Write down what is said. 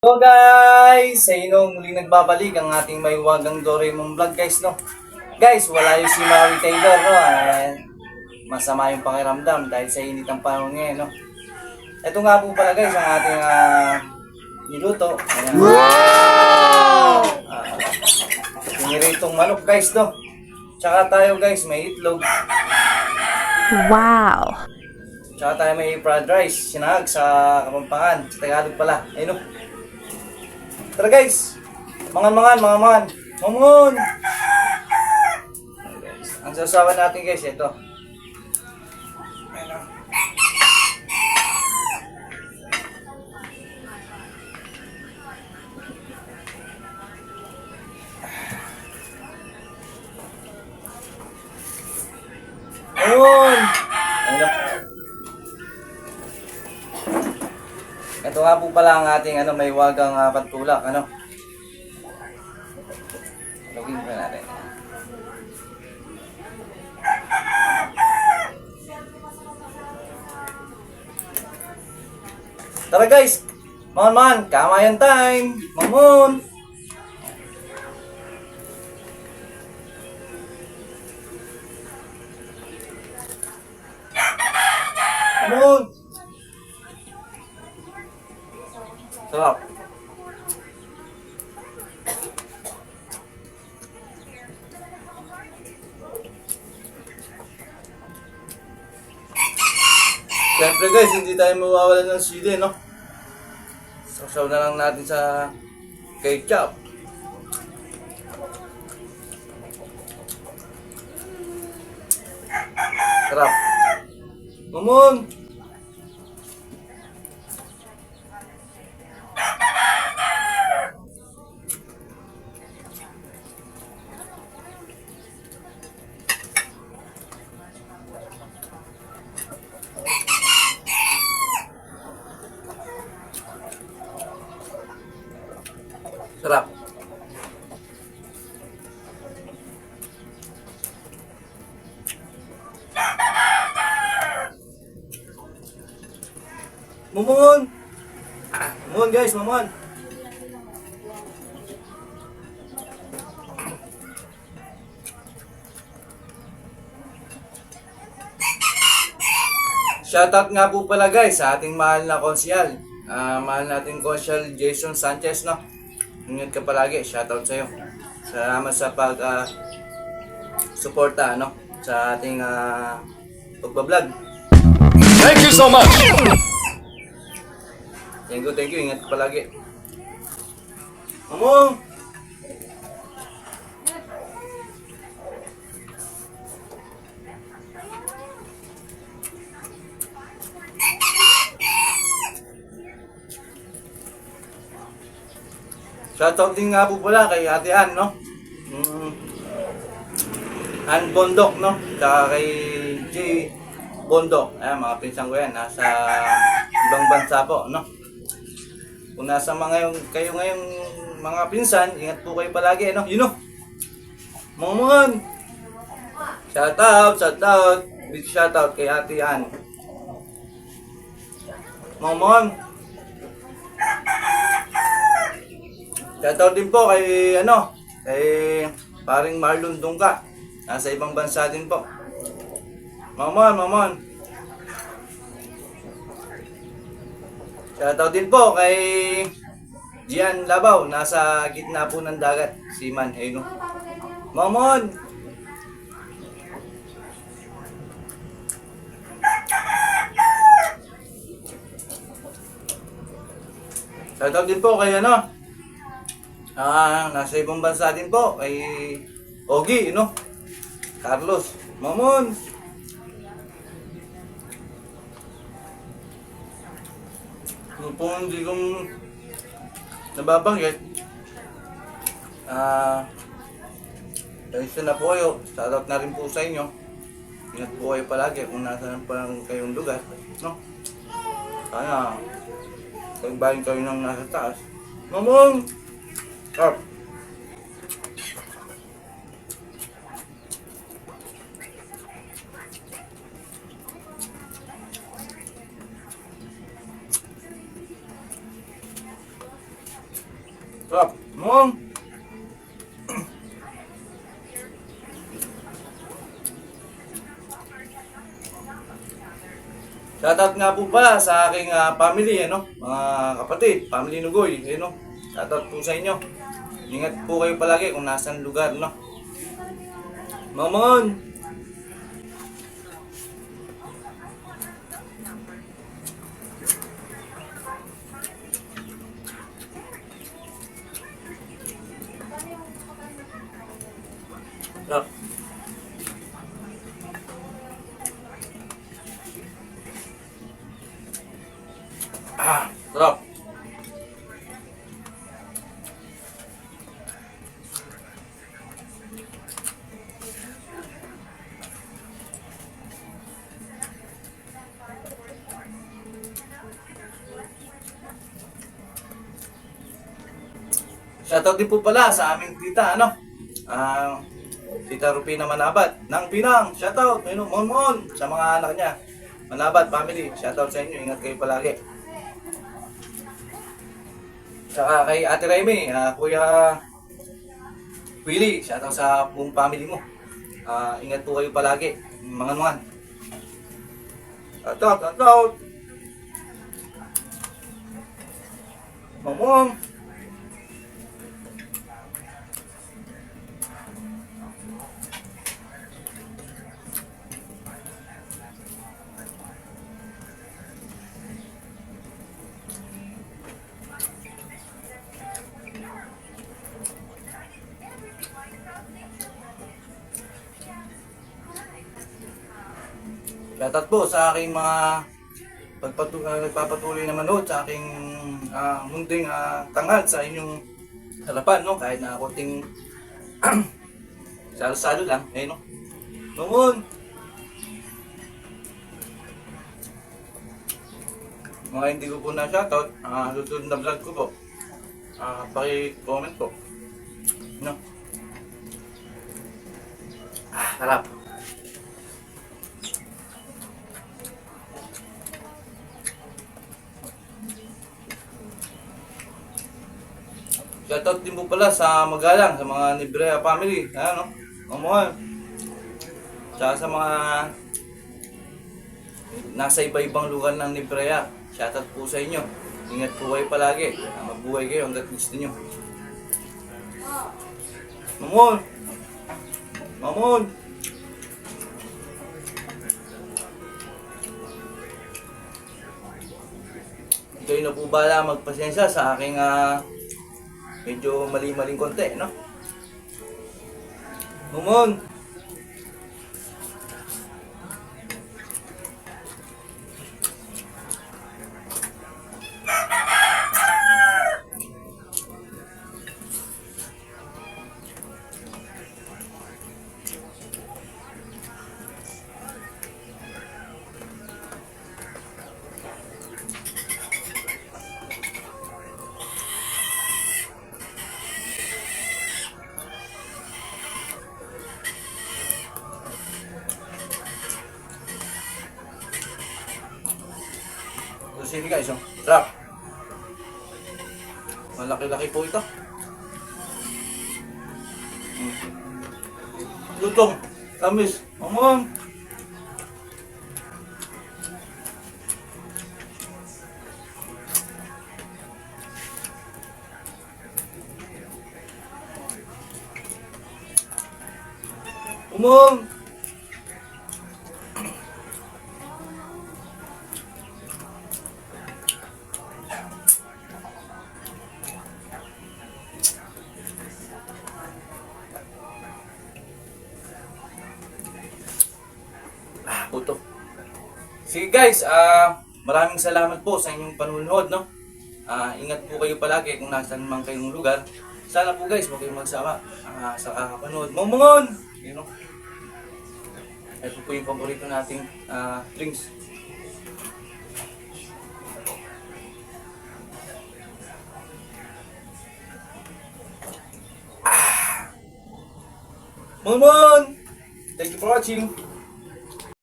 So guys, sa inyo muling nagbabalik ang ating may wagang Doraemon vlog guys, no? Guys, wala yung si Mary Taylor, no? Masama yung pakiramdam dahil sa init ng panahon ngayon, no? Ito nga po pala guys, ang ating niluto. Ayan. Wow! Piniritong manok guys, no? Tsaka tayo guys, may itlog. Wow! Tsaka tayo may fried rice, sinahag sa Kapampangan, sa Tagalog pala. Ayun, no? Tara guys! Mangan! Mamon! Ang sasawa natin guys, ito. Ayun, no? Ayun! Ayun, no? Ito nga po pala ang ating may wagang pantulak, ano? Login pa natin. Tara guys! Man, kamayan time! Mamon! Mamon! Sarap. Siyempre guys, hindi tayo mawawalan ng sili, no? Sasaw na lang natin sa ketchup. Sarap. Mamon! Sarap. Mamon! Mamon guys, mamon! Shoutout nga po pala guys sa ating mahal na konsyal. Mahal natin konsyal Jason Sanchez, no? Ingat ka palagi, shoutout sa'yo. Salamat sa suporta, no? Sa ating pagbablog. Thank you so much. Thank you, ingat ka palagi. Mamong! Shoutout din nga po pala kay Ate Ann, no? Ann Bondok, no? Tsaka kay Jay Bondok. Ayan, mga pinsang ko yan. Nasa ibang bansa po, no? Kung nasa kayo ngayong mga pinsan, ingat po kayo palagi, no? Yun, no? Mamon! Shoutout! Big shoutout kay Ate Ann. Mamon! Shoutout din po kay kay paring Marlon Dungka. Nasa ibang bansa din po. Mamon. Shoutout din po kay Gian Labaw. Nasa gitna po ng dagat. Seaman, no? Mamon! Shoutout din po kay nasa ibang bansa din po kay Ogie, no? Carlos. Mamon! Kung po hindi kong nababanggit, ayos na po kayo. Shoutout na rin po sa inyo. Ingat po kayo palagi kung nasa parang kayong lugar, no? Sana pagbahin kayo ng nasa taas. Mamon! Sarap. Sarap. Mom. Shoutout nga po pala sa aking family, ano, mga kapatid, family Nugoy, ano. Shoutout po sa inyo. Ingat po kayo palagi kung nasan lugar, no. Mamon! Sarap. Sarap. Shoutout din po pala sa aming tita, ano? Tita Rupina Manabat ng Pinang. Shoutout, Mon sa mga anak niya. Manabat family, shoutout sa inyo. Ingat kayo palagi. Saka kay Ate Raimi, Kuya Willie, shoutout sa buong family mo. Ingat po kayo palagi, mga nuan. Shoutout. Mamong. Shoutout po sa aking mga nagpapatuloy na manood sa aking munting tanghal sa inyong harapan, no? Kahit na konting salo-salo lang, no? Mamon! Mga hindi ko po na shoutout, susunod na vlog ko po. Paki-comment po. No? Harap. Shoutout din po pala sa Magalang, sa mga Nibrea family. Ano? Mamuhay. Tsaka sa mga nasa iba-ibang lugar ng Nibrea. Shoutout po sa inyo. Ingat po kayo palagi. Mabuhay kayo hanggat gusto nyo. Mamon! Mamon! Kayo na po bala magpasensya sa aking medyo mali-maling konti, no? Mamon! Sige guys, sarap. Malaki-laki po ito. Lutong, tamis, mamon. Umong. Puto. Sige guys, maraming salamat po sa inyong panunood, no? Ingat po kayo palagi kung nasan man kayong lugar. Sana po guys, huwag kayong magsawa sa kakapanood. Mamungon! You know? Ito po yung paborito nating drinks. Mamungon! Thank you for watching.